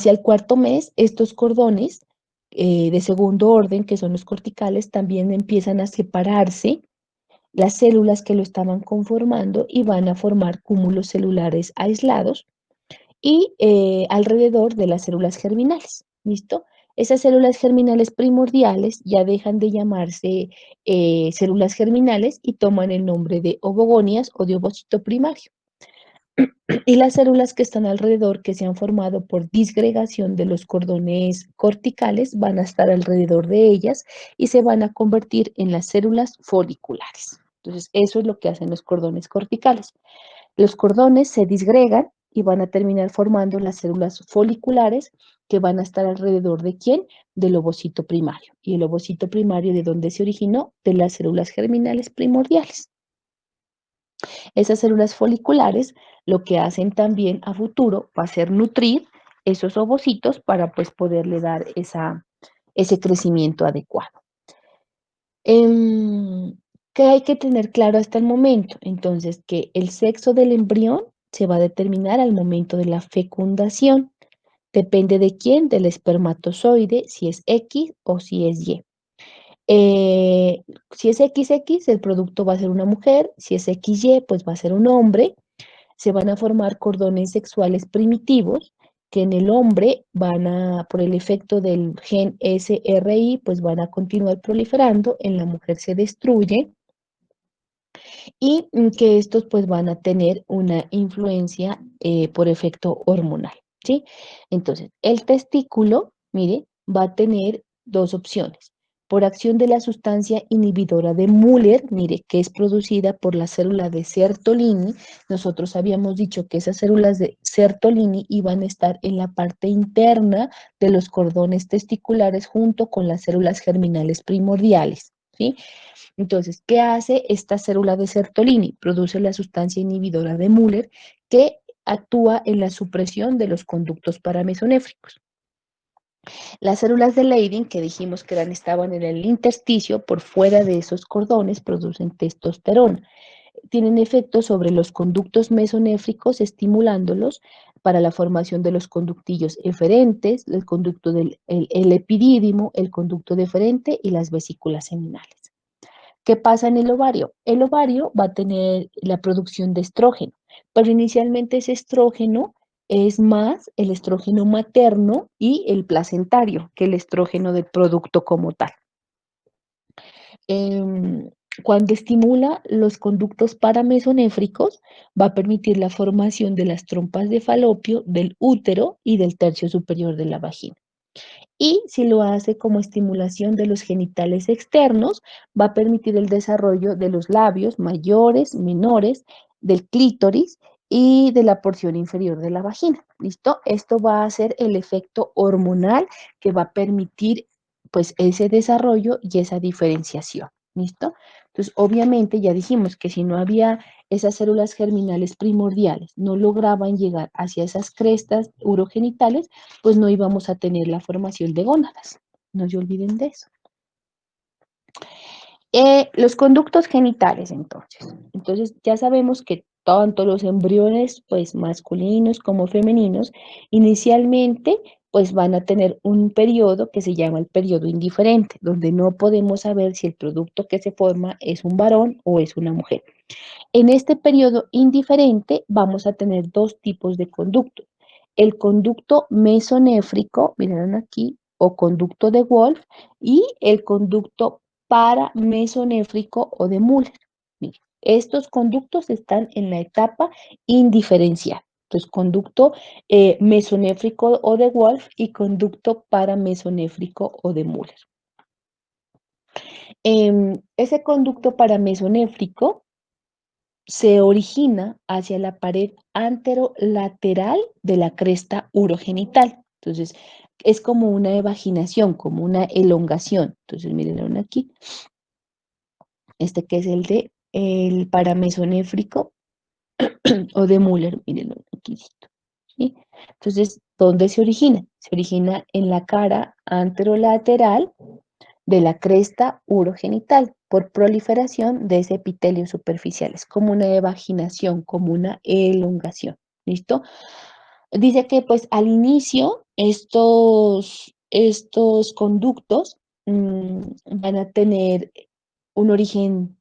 Hacia el cuarto mes, estos cordones de segundo orden, que son los corticales, también empiezan a separarse las células que lo estaban conformando y van a formar cúmulos celulares aislados y alrededor de las células germinales. ¿Listo? Esas células germinales primordiales ya dejan de llamarse células germinales y toman el nombre de ovogonias o de ovocito primario. Y las células que están alrededor, que se han formado por disgregación de los cordones corticales, van a estar alrededor de ellas y se van a convertir en las células foliculares. Entonces, eso es lo que hacen los cordones corticales. Los cordones se disgregan y van a terminar formando las células foliculares que van a estar alrededor de ¿quién? Del ovocito primario. ¿Y el ovocito primario de dónde se originó? De las células germinales primordiales. Esas células foliculares lo que hacen también a futuro va a ser nutrir esos ovocitos para pues poderle dar ese crecimiento adecuado. ¿Qué hay que tener claro hasta el momento? Entonces, que el sexo del embrión se va a determinar al momento de la fecundación. Depende de quién, del espermatozoide, si es X o si es Y. Si es XX, el producto va a ser una mujer, si es XY, pues va a ser un hombre. Se van a formar cordones sexuales primitivos que en el hombre van a, por el efecto del gen SRI, pues van a continuar proliferando, en la mujer se destruye y que estos pues van a tener una influencia por efecto hormonal, ¿sí? Entonces, el testículo, mire, va a tener dos opciones. Por acción de la sustancia inhibidora de Müller, mire, que es producida por la célula de Sertolini, nosotros habíamos dicho que esas células de Sertolini iban a estar en la parte interna de los cordones testiculares junto con las células germinales primordiales, ¿sí? Entonces, ¿qué hace esta célula de Sertolini? Produce la sustancia inhibidora de Müller que actúa en la supresión de los conductos paramesonéfricos. Las células de Leydig, que dijimos que estaban en el intersticio, por fuera de esos cordones, producen testosterona. Tienen efectos sobre los conductos mesonéfricos, estimulándolos para la formación de los conductillos eferentes, el conducto el epidídimo, el conducto deferente y las vesículas seminales. ¿Qué pasa en el ovario? El ovario va a tener la producción de estrógeno, pero inicialmente ese estrógeno es más el estrógeno materno y el placentario que el estrógeno del producto como tal. Em, Cuando estimula los conductos paramesonéfricos, va a permitir la formación de las trompas de falopio, del útero y del tercio superior de la vagina. Y si lo hace como estimulación de los genitales externos, va a permitir el desarrollo de los labios mayores, menores, del clítoris y de la porción inferior de la vagina. ¿Listo? Esto va a ser el efecto hormonal que va a permitir pues ese desarrollo y esa diferenciación. ¿Listo? Entonces, obviamente ya dijimos que si no había esas células germinales primordiales, no lograban llegar hacia esas crestas urogenitales, pues no íbamos a tener la formación de gónadas. No se olviden de eso. Los conductos genitales, entonces. Entonces, ya sabemos que tanto los embriones, pues masculinos como femeninos, inicialmente, pues van a tener un periodo que se llama el periodo indiferente, donde no podemos saber si el producto que se forma es un varón o es una mujer. En este periodo indiferente vamos a tener dos tipos de conductos. El conducto mesonéfrico, miren aquí, o conducto de Wolf, y el conducto paramesonéfrico o de Müller. Miren, estos conductos están en la etapa indiferencial. Entonces, conducto mesonéfrico o de Wolf y conducto paramesonéfrico o de Müller. Ese conducto paramesonéfrico se origina hacia la pared anterolateral de la cresta urogenital. Entonces, es como una evaginación, como una elongación. Entonces, miren aquí, este que es el paramesonéfrico o de Müller, miren aquí. ¿Sí? Entonces, ¿dónde se origina? Se origina en la cara anterolateral de la cresta urogenital por proliferación de ese epitelio superficial. Es como una evaginación, como una elongación. ¿Listo? Dice que pues al inicio estos conductos van a tener un origen,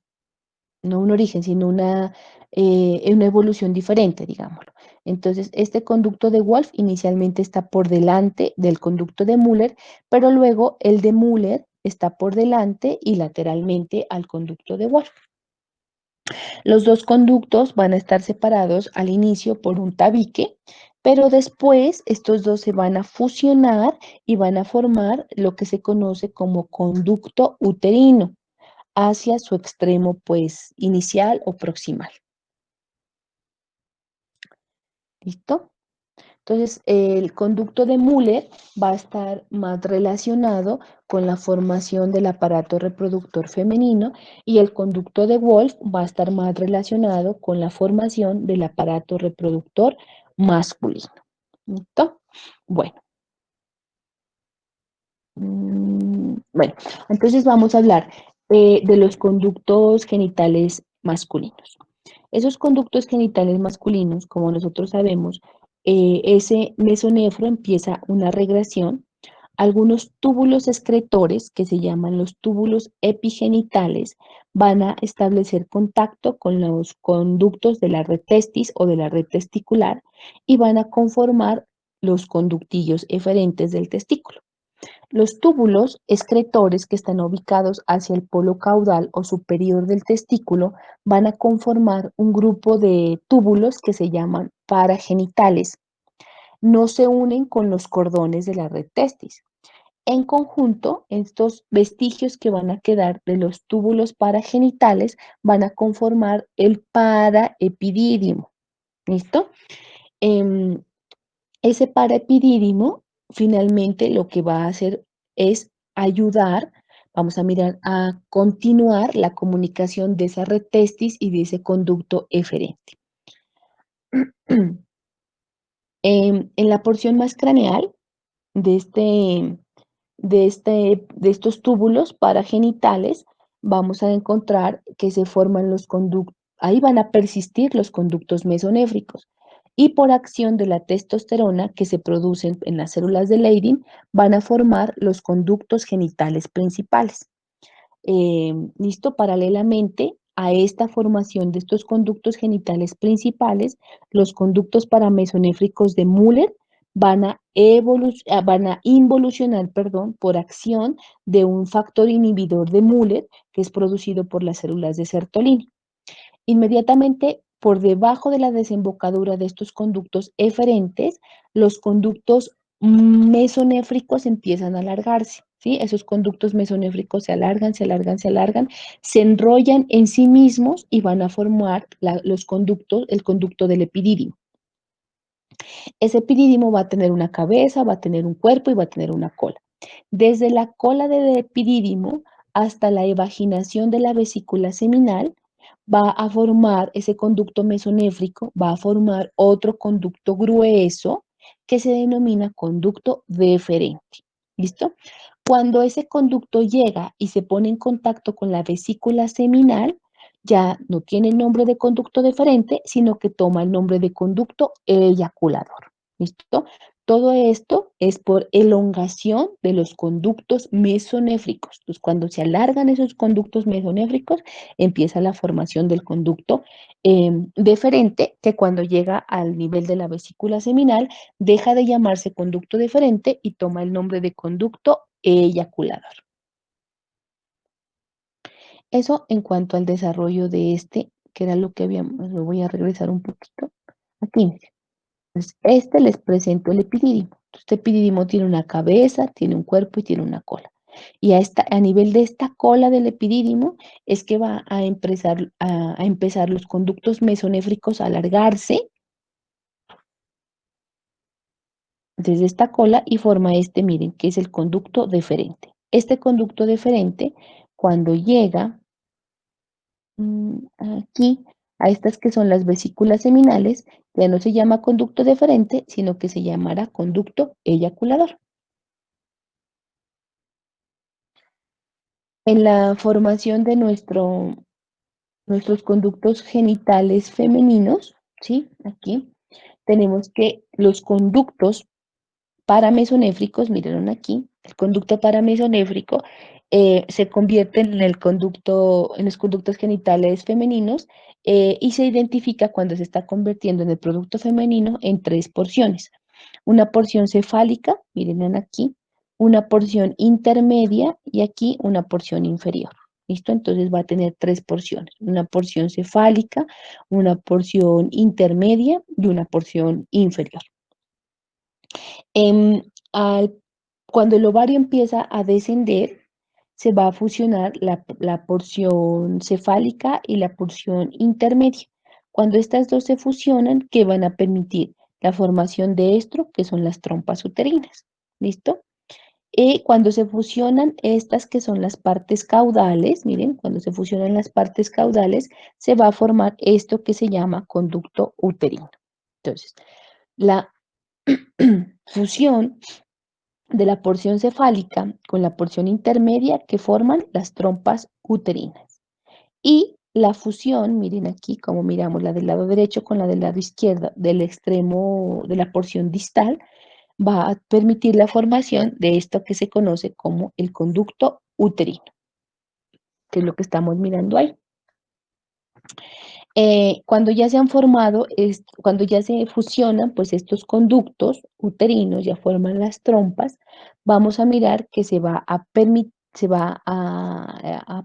no un origen, sino una evolución diferente, digámoslo. Entonces, este conducto de Wolf inicialmente está por delante del conducto de Müller, pero luego el de Müller está por delante y lateralmente al conducto de Wolf. Los dos conductos van a estar separados al inicio por un tabique, pero después estos dos se van a fusionar y van a formar lo que se conoce como conducto uterino hacia su extremo pues inicial o proximal. ¿Listo? Entonces, el conducto de Müller va a estar más relacionado con la formación del aparato reproductor femenino y el conducto de Wolf va a estar más relacionado con la formación del aparato reproductor masculino. ¿Listo? Bueno, bueno, entonces vamos a hablar de los conductos genitales masculinos. Esos conductos genitales masculinos, como nosotros sabemos, ese mesonefro empieza una regresión. Algunos túbulos excretores, que se llaman los túbulos epigenitales, van a establecer contacto con los conductos de la red testis o de la red testicular y van a conformar los conductillos eferentes del testículo. Los túbulos excretores que están ubicados hacia el polo caudal o superior del testículo van a conformar un grupo de túbulos que se llaman paragenitales. No se unen con los cordones de la red testis. En conjunto, estos vestigios que van a quedar de los túbulos paragenitales van a conformar el paraepidídimo. ¿Listo? Em, ese paraepidídimo finalmente lo que va a hacer es ayudar, vamos a mirar, a continuar la comunicación de esa red testis y de ese conducto eferente. En la porción más craneal de, de estos túbulos paragenitales, vamos a encontrar que se forman los conductos, ahí van a persistir los conductos mesonéfricos y por acción de la testosterona que se producen en las células de Leydig van a formar los conductos genitales principales. ¿Listo? Paralelamente a esta formación de estos conductos genitales principales, los conductos paramesonéfricos de Müller van a involucionar, perdón, por acción de un factor inhibidor de Müller que es producido por las células de Sertolini. Inmediatamente por debajo de la desembocadura de estos conductos eferentes, los conductos mesonéfricos empiezan a alargarse. ¿Sí? Esos conductos mesonéfricos se alargan, se alargan, se alargan, se enrollan en sí mismos y van a formar los conductos, el conducto del epidídimo. Ese epidídimo va a tener una cabeza, va a tener un cuerpo y va a tener una cola. Desde la cola del epidídimo hasta la evaginación de la vesícula seminal, va a formar ese conducto mesonéfrico, va a formar otro conducto grueso que se denomina conducto deferente. ¿Listo? Cuando ese conducto llega y se pone en contacto con la vesícula seminal, ya no tiene el nombre de conducto deferente, sino que toma el nombre de conducto eyaculador. ¿Listo? Todo esto es por elongación de los conductos mesonéfricos. Entonces, cuando se alargan esos conductos mesonéfricos, empieza la formación del conducto deferente, que cuando llega al nivel de la vesícula seminal, deja de llamarse conducto deferente y toma el nombre de conducto eyaculador. Eso en cuanto al desarrollo de este, que era lo que habíamos, lo voy a regresar un poquito aquí. Entonces, este les presento el epidídimo. Este epidídimo tiene una cabeza, tiene un cuerpo y tiene una cola. Y a nivel de esta cola del epidídimo es que va a empezar los conductos mesonéfricos a alargarse desde esta cola y forma este, miren, que es el conducto deferente. Este conducto deferente, cuando llega aquí a estas que son las vesículas seminales, ya no se llama conducto deferente, sino que se llamará conducto eyaculador. En la formación de nuestros conductos genitales femeninos, ¿sí? Aquí tenemos que los conductos paramesonéfricos, miren aquí, el conducto paramesonéfrico se convierte en en los conductos genitales femeninos y se identifica cuando se está convirtiendo en el producto femenino en tres porciones. Una porción cefálica, miren aquí, una porción intermedia y aquí una porción inferior. ¿Listo? Entonces va a tener tres porciones, una porción cefálica, una porción intermedia y una porción inferior. Em, al- Cuando el ovario empieza a descender, se va a fusionar la porción cefálica y la porción intermedia. Cuando estas dos se fusionan, ¿qué van a permitir? La formación de estro, que son las trompas uterinas. ¿Listo? Y cuando se fusionan estas que son las partes caudales, miren, cuando se fusionan las partes caudales, se va a formar esto que se llama conducto uterino. Entonces, la fusión de la porción cefálica con la porción intermedia que forman las trompas uterinas. Y la fusión, miren aquí como miramos la del lado derecho con la del lado izquierdo del extremo de la porción distal, va a permitir la formación de esto que se conoce como el conducto uterino, que es lo que estamos mirando ahí. Cuando ya se han formado, cuando ya se fusionan, pues estos conductos uterinos ya forman las trompas, vamos a mirar que se va a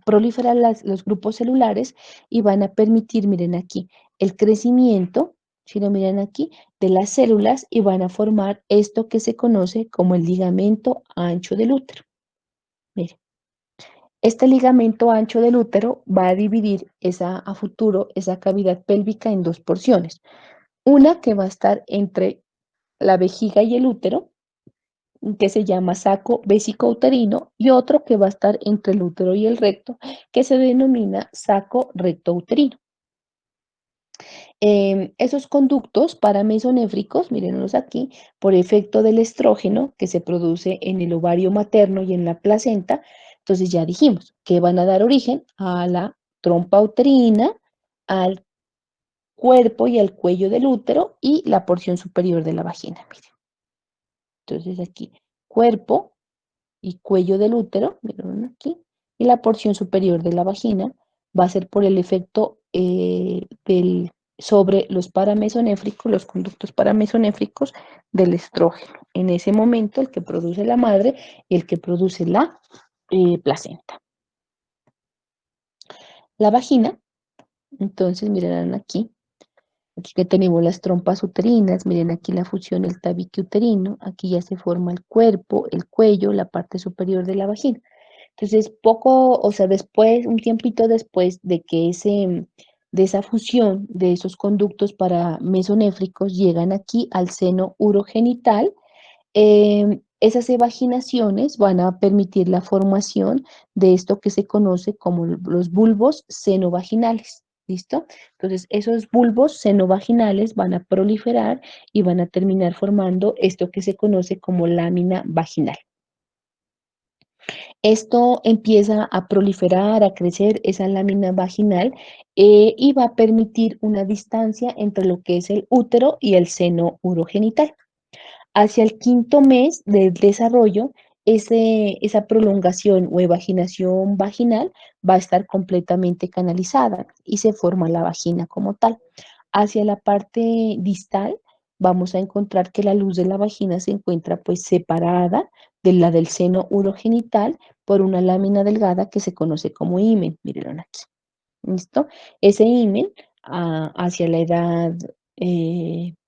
proliferar los grupos celulares y van a permitir, miren aquí, el crecimiento, si lo miran aquí, de las células y van a formar esto que se conoce como el ligamento ancho del útero. Miren. Este ligamento ancho del útero va a dividir a futuro esa cavidad pélvica en dos porciones. Una que va a estar entre la vejiga y el útero, que se llama saco vesicouterino, y otro que va a estar entre el útero y el recto, que se denomina saco rectouterino. Esos conductos paramesonéfricos, mírenlos aquí, por efecto del estrógeno que se produce en el ovario materno y en la placenta, entonces ya dijimos que van a dar origen a la trompa uterina, al cuerpo y al cuello del útero y la porción superior de la vagina. Miren. Entonces aquí, cuerpo y cuello del útero, miren aquí, y la porción superior de la vagina va a ser por el efecto sobre los paramesonéfricos, los conductos paramesonéfricos del estrógeno. En ese momento, el que produce la madre y el que produce la placenta. La vagina, entonces, miren aquí, aquí que tenemos las trompas uterinas, miren aquí la fusión del tabique uterino, aquí ya se forma el cuerpo, el cuello, la parte superior de la vagina. Entonces, o sea, después, un tiempito después de que de esa fusión de esos conductos para mesonéfricos llegan aquí al seno urogenital, esas evaginaciones van a permitir la formación de esto que se conoce como los bulbos senovaginales. ¿Listo? Entonces, esos bulbos senovaginales van a proliferar y van a terminar formando esto que se conoce como lámina vaginal. Esto empieza a proliferar, a crecer esa lámina vaginal y va a permitir una distancia entre lo que es el útero y el seno urogenital. Hacia el quinto mes del desarrollo, esa prolongación o evaginación vaginal va a estar completamente canalizada y se forma la vagina como tal. Hacia la parte distal vamos a encontrar que la luz de la vagina se encuentra pues separada de la del seno urogenital por una lámina delgada que se conoce como himen. Mírenlo aquí. ¿Listo? Ese himen hacia la edad,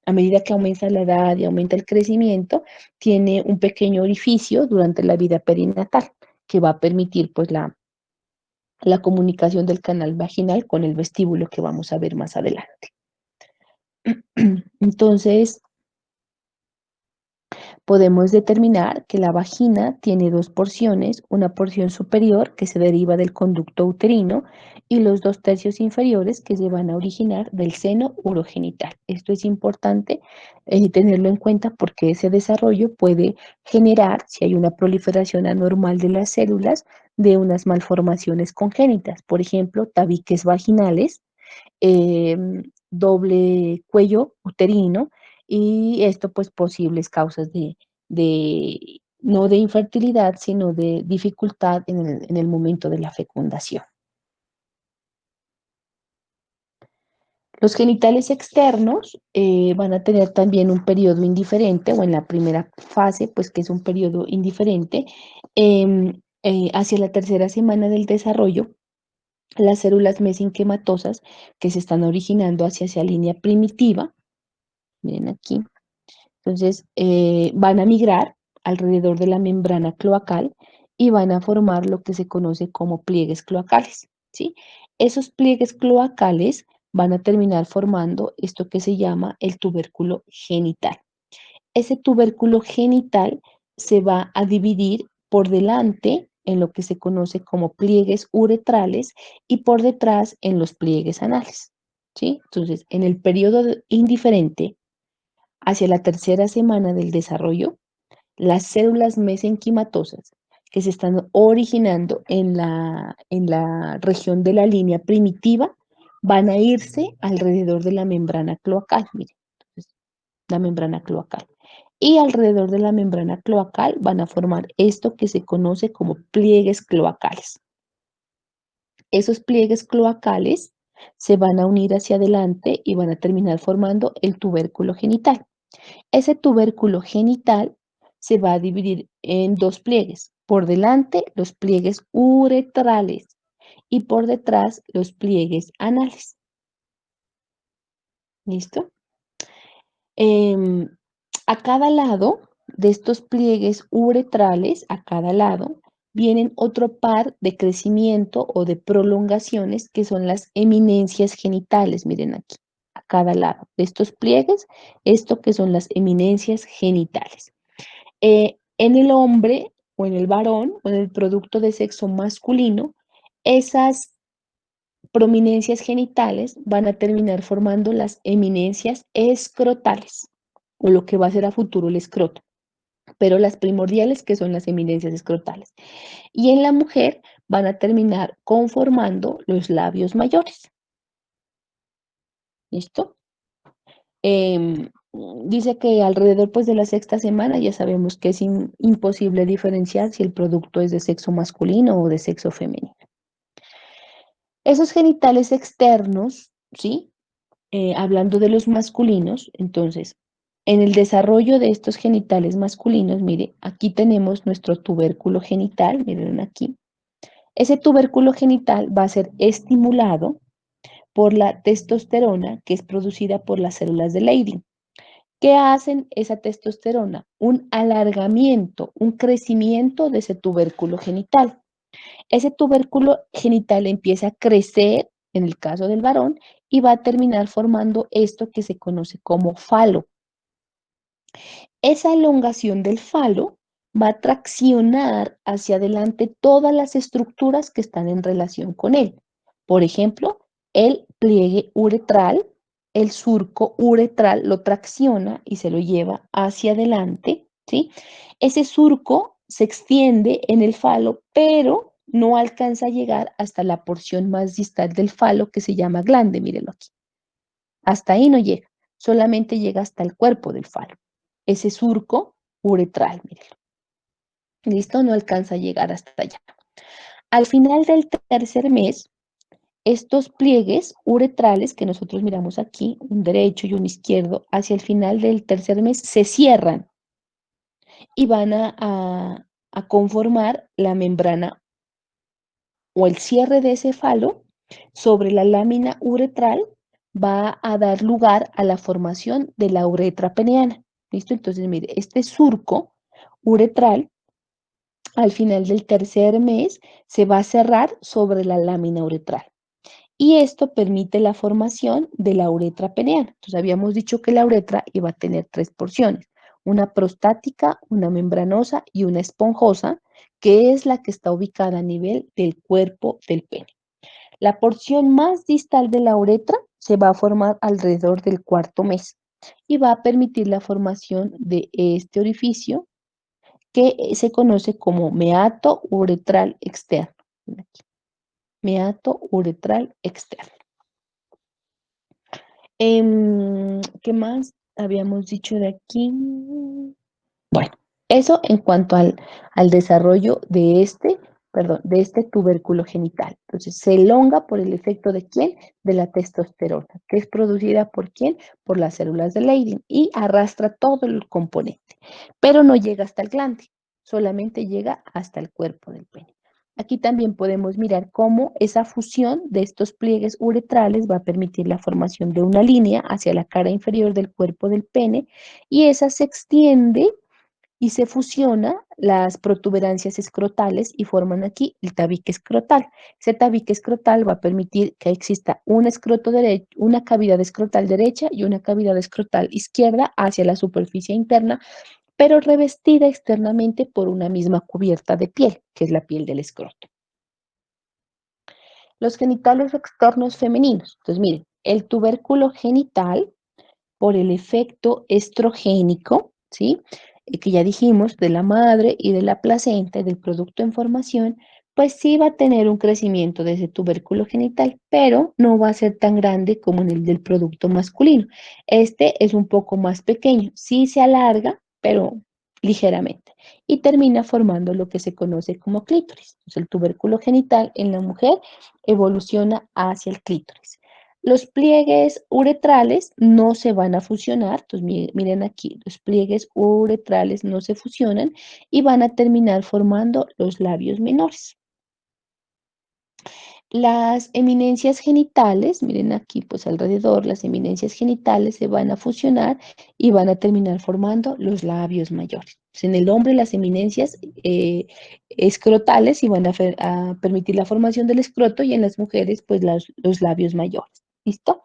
a medida que aumenta la edad y aumenta el crecimiento, tiene un pequeño orificio durante la vida perinatal que va a permitir pues la comunicación del canal vaginal con el vestíbulo que vamos a ver más adelante. Entonces, podemos determinar que la vagina tiene dos porciones, una porción superior que se deriva del conducto uterino y los 2/3 inferiores que se van a originar del seno urogenital. Esto es importante tenerlo en cuenta porque ese desarrollo puede generar, si hay una proliferación anormal de las células, de unas malformaciones congénitas, por ejemplo, tabiques vaginales, doble cuello uterino y esto pues posibles causas no de infertilidad, sino de dificultad en el momento de la fecundación. Los genitales externos van a tener también un periodo indiferente, o en la primera fase, pues que es un periodo indiferente, hacia la tercera semana del desarrollo, las células mesenquimatosas que se están originando hacia esa línea primitiva, miren aquí, entonces van a migrar alrededor de la membrana cloacal y van a formar lo que se conoce como pliegues cloacales, ¿sí? Esos pliegues cloacales van a terminar formando esto que se llama el tubérculo genital. Ese tubérculo genital se va a dividir por delante en lo que se conoce como pliegues uretrales y por detrás en los pliegues anales, ¿sí? Entonces, en el periodo indiferente, hacia la tercera semana del desarrollo, las células mesenquimatosas que se están originando en la región de la línea primitiva van a irse alrededor de la membrana cloacal, miren, entonces, la membrana cloacal. Y alrededor de la membrana cloacal van a formar esto que se conoce como pliegues cloacales. Esos pliegues cloacales se van a unir hacia adelante y van a terminar formando el tubérculo genital. Ese tubérculo genital se va a dividir en dos pliegues. Por delante, los pliegues uretrales y por detrás, los pliegues anales. ¿Listo? Em, a cada lado de estos pliegues uretrales, a cada lado, vienen otro par de crecimiento o de prolongaciones que son las eminencias genitales. Miren aquí, a cada lado de estos pliegues, esto que son las eminencias genitales. En el hombre o en el varón o en el producto de sexo masculino, esas prominencias genitales van a terminar formando las eminencias escrotales, o lo que va a ser a futuro el escroto, pero las primordiales que son las eminencias escrotales. Y en la mujer van a terminar conformando los labios mayores. ¿Listo? Dice que alrededor pues, de la sexta semana ya sabemos que es imposible diferenciar si el producto es de sexo masculino o de sexo femenino. Esos genitales externos, ¿sí? Hablando de los masculinos, entonces, en el desarrollo de estos genitales masculinos, mire, aquí tenemos nuestro tubérculo genital, miren aquí. Ese tubérculo genital va a ser estimulado por la testosterona que es producida por las células de Leydig. ¿Qué hacen esa testosterona? Un alargamiento, un crecimiento de ese tubérculo genital. Ese tubérculo genital empieza a crecer, en el caso del varón, y va a terminar formando esto que se conoce como falo. Esa elongación del falo va a traccionar hacia adelante todas las estructuras que están en relación con él. Por ejemplo, el pliegue uretral, el surco uretral lo tracciona y se lo lleva hacia adelante, ¿sí? Ese surco se extiende en el falo, pero no alcanza a llegar hasta la porción más distal del falo que se llama glande, mírenlo aquí. Hasta ahí no llega, solamente llega hasta el cuerpo del falo. Ese surco uretral, mírenlo. ¿Listo? No alcanza a llegar hasta allá. Al final del tercer mes, estos pliegues uretrales que nosotros miramos aquí, un derecho y un izquierdo, hacia el final del tercer mes se cierran y van a conformar la membrana o el cierre de ese falo sobre la lámina uretral va a dar lugar a la formación de la uretra peneana. ¿Listo? Entonces, mire, este surco uretral al final del tercer mes se va a cerrar sobre la lámina uretral. Y esto permite la formación de la uretra peneana. Entonces, habíamos dicho que la uretra iba a tener tres porciones, una prostática, una membranosa y una esponjosa, que es la que está ubicada a nivel del cuerpo del pene. La porción más distal de la uretra se va a formar alrededor del cuarto mes y va a permitir la formación de este orificio que se conoce como meato uretral externo. Meato uretral externo. ¿Qué más? Habíamos dicho de aquí. Bueno, eso en cuanto al desarrollo de de este tubérculo genital. Entonces, se elonga por el efecto de quién? De la testosterona, que es producida por quién? Por las células de Leydig y arrastra todo el componente, pero no llega hasta el glande, solamente llega hasta el cuerpo del pene. Aquí también podemos mirar cómo esa fusión de estos pliegues uretrales va a permitir la formación de una línea hacia la cara inferior del cuerpo del pene y esa se extiende y se fusiona las protuberancias escrotales y forman aquí el tabique escrotal. Ese tabique escrotal va a permitir que exista un escroto derecho, una cavidad escrotal derecha y una cavidad escrotal izquierda hacia la superficie interna, pero revestida externamente por una misma cubierta de piel, que es la piel del escroto. Los genitales externos femeninos. Entonces, miren, el tubérculo genital por el efecto estrogénico, ¿sí? Que ya dijimos, de la madre y de la placenta y del producto en formación, pues sí va a tener un crecimiento de ese tubérculo genital, pero no va a ser tan grande como en el del producto masculino. Este es un poco más pequeño, sí se alarga, pero ligeramente, y termina formando lo que se conoce como clítoris. Entonces, el tubérculo genital en la mujer evoluciona hacia el clítoris. Los pliegues uretrales no se van a fusionar, entonces miren aquí, los pliegues uretrales no se fusionan y van a terminar formando los labios menores. Las eminencias genitales, miren aquí, pues alrededor, las eminencias genitales se van a fusionar y van a terminar formando los labios mayores. Pues en el hombre las eminencias escrotales y van a permitir la formación del escroto y en las mujeres pues los labios mayores. ¿Listo?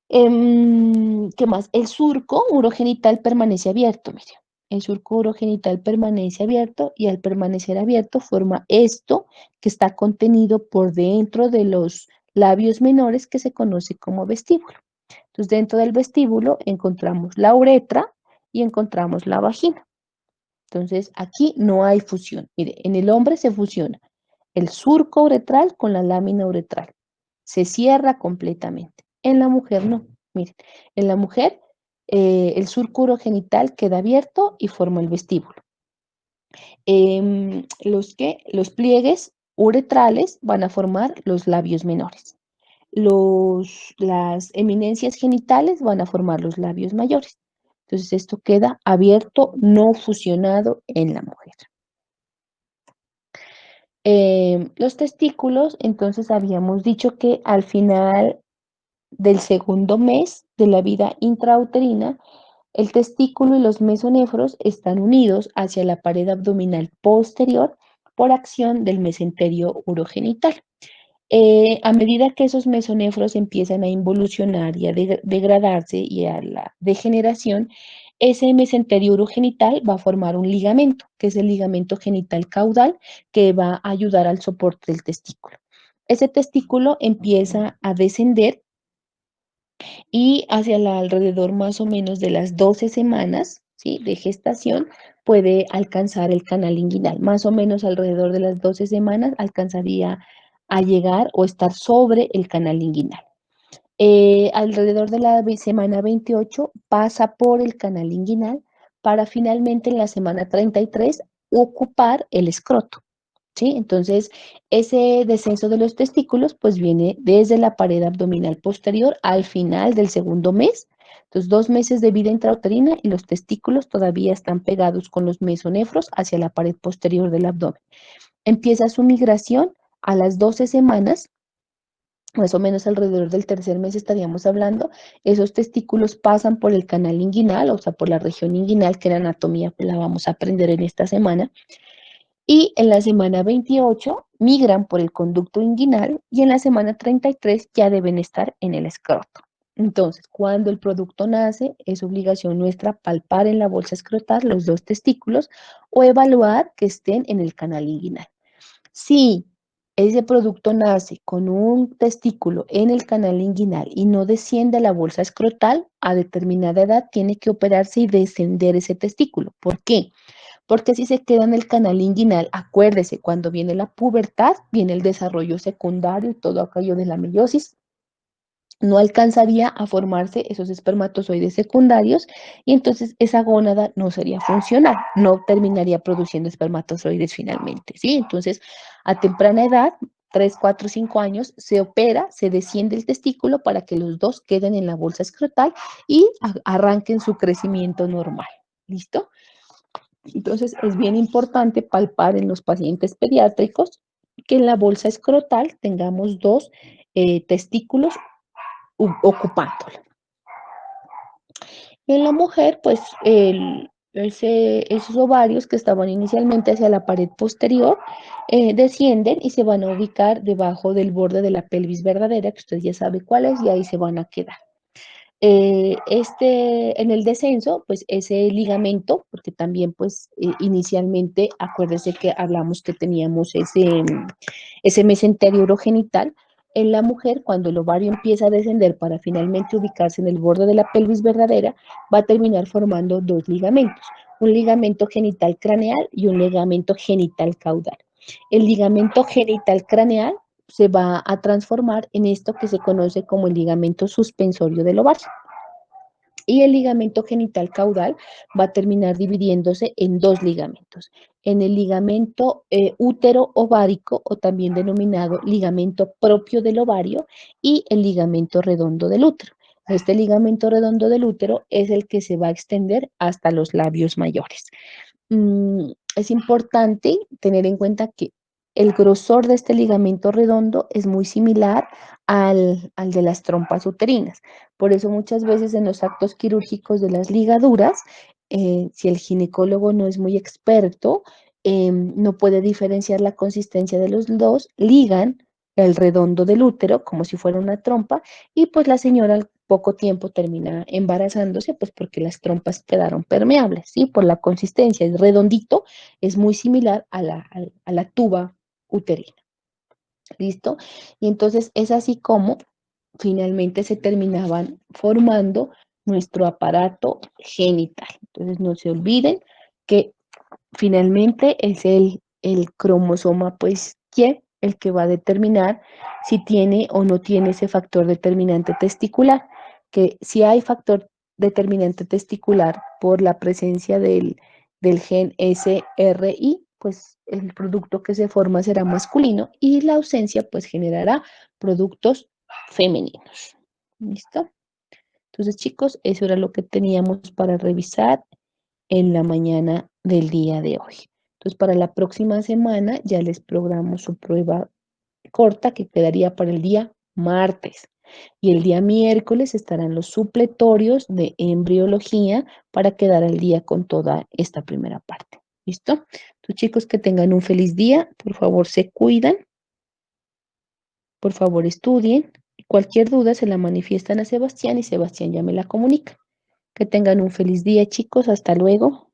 ¿Qué más? El surco urogenital permanece abierto, mire. El surco urogenital permanece abierto y al permanecer abierto forma esto que está contenido por dentro de los labios menores que se conoce como vestíbulo. Entonces, dentro del vestíbulo encontramos la uretra y encontramos la vagina. Entonces, aquí no hay fusión. Mire, en el hombre se fusiona el surco uretral con la lámina uretral. Se cierra completamente. En la mujer no. Miren, en la mujer el surco urogenital queda abierto y forma el vestíbulo. Los pliegues uretrales van a formar los labios menores. Las eminencias genitales van a formar los labios mayores. Entonces esto queda abierto, no fusionado en la mujer. Los testículos, entonces habíamos dicho que al final del segundo mes de la vida intrauterina, el testículo y los mesonefros están unidos hacia la pared abdominal posterior por acción del mesenterio urogenital. A medida que esos mesonefros empiezan a involucionar y a degradarse y a la degeneración, ese mesenterio urogenital va a formar un ligamento, que es el ligamento genital caudal, que va a ayudar al soporte del testículo. Ese testículo empieza a descender y hacia alrededor más o menos de las 12 semanas, ¿sí?, de gestación puede alcanzar el canal inguinal. Más o menos alrededor de las 12 semanas alcanzaría a llegar o estar sobre el canal inguinal. Alrededor de la semana 28 pasa por el canal inguinal para finalmente en la semana 33 ocupar el escroto. ¿Sí? Entonces, ese descenso de los testículos pues viene desde la pared abdominal posterior al final del segundo mes. Entonces, 2 meses de vida intrauterina y los testículos todavía están pegados con los mesonefros hacia la pared posterior del abdomen. Empieza su migración a las 12 semanas, más o menos alrededor del tercer mes estaríamos hablando. Esos testículos pasan por el canal inguinal, o sea, por la región inguinal, que en anatomía pues, la vamos a aprender en esta semana y en la semana 28 migran por el conducto inguinal y en la semana 33 ya deben estar en el escroto. Entonces, cuando el producto nace, es obligación nuestra palpar en la bolsa escrotal los dos testículos o evaluar que estén en el canal inguinal. Si ese producto nace con un testículo en el canal inguinal y no desciende a la bolsa escrotal, a determinada edad tiene que operarse y descender ese testículo. ¿Por qué? Porque si se queda en el canal inguinal, acuérdese, cuando viene la pubertad, viene el desarrollo secundario y todo aquello de la meiosis, no alcanzaría a formarse esos espermatozoides secundarios y entonces esa gónada no sería funcional, no terminaría produciendo espermatozoides finalmente, ¿sí? Entonces, a temprana edad, 3, 4, 5 años, se opera, se desciende el testículo para que los dos queden en la bolsa escrotal y arranquen su crecimiento normal. ¿Listo? Entonces, es bien importante palpar en los pacientes pediátricos que en la bolsa escrotal tengamos dos testículos ocupándola. Y en la mujer, pues esos ovarios que estaban inicialmente hacia la pared posterior descienden y se van a ubicar debajo del borde de la pelvis verdadera, que usted ya sabe cuál es, y ahí se van a quedar. En el descenso, pues ese ligamento, porque también pues inicialmente, acuérdese que hablamos que teníamos ese mesenterio urogenital. En la mujer, cuando el ovario empieza a descender para finalmente ubicarse en el borde de la pelvis verdadera, va a terminar formando dos ligamentos, un ligamento genital craneal y un ligamento genital caudal. El ligamento genital craneal se va a transformar en esto que se conoce como el ligamento suspensorio del ovario. Y el ligamento genital caudal va a terminar dividiéndose en dos ligamentos, en el ligamento útero ovárico o también denominado ligamento propio del ovario y el ligamento redondo del útero. Este ligamento redondo del útero es el que se va a extender hasta los labios mayores. Es importante tener en cuenta que el grosor de este ligamento redondo es muy similar al de las trompas uterinas. Por eso muchas veces en los actos quirúrgicos de las ligaduras, si el ginecólogo no es muy experto, no puede diferenciar la consistencia de los dos, ligan el redondo del útero como si fuera una trompa y pues la señora al poco tiempo termina embarazándose, pues porque las trompas quedaron permeables, ¿sí? Por la consistencia, es redondito, es muy similar a la tuba uterina, ¿listo? Y entonces es así como finalmente se terminaban formando nuestro aparato genital. Entonces no se olviden que finalmente es el cromosoma, pues, ¿qué? El que va a determinar si tiene o no tiene ese factor determinante testicular, que si hay factor determinante testicular por la presencia del gen SRI, pues el producto que se forma será masculino y la ausencia pues generará productos femeninos. ¿Listo? Entonces, chicos, eso era lo que teníamos para revisar en la mañana del día de hoy. Entonces, para la próxima semana ya les programo su prueba corta que quedaría para el día martes. Y el día miércoles estarán los supletorios de embriología para quedar al día con toda esta primera parte. ¿Listo? Entonces, chicos, que tengan un feliz día. Por favor, se cuidan. Por favor, estudien. Cualquier duda se la manifiestan a Sebastián y Sebastián ya me la comunica. Que tengan un feliz día, chicos. Hasta luego.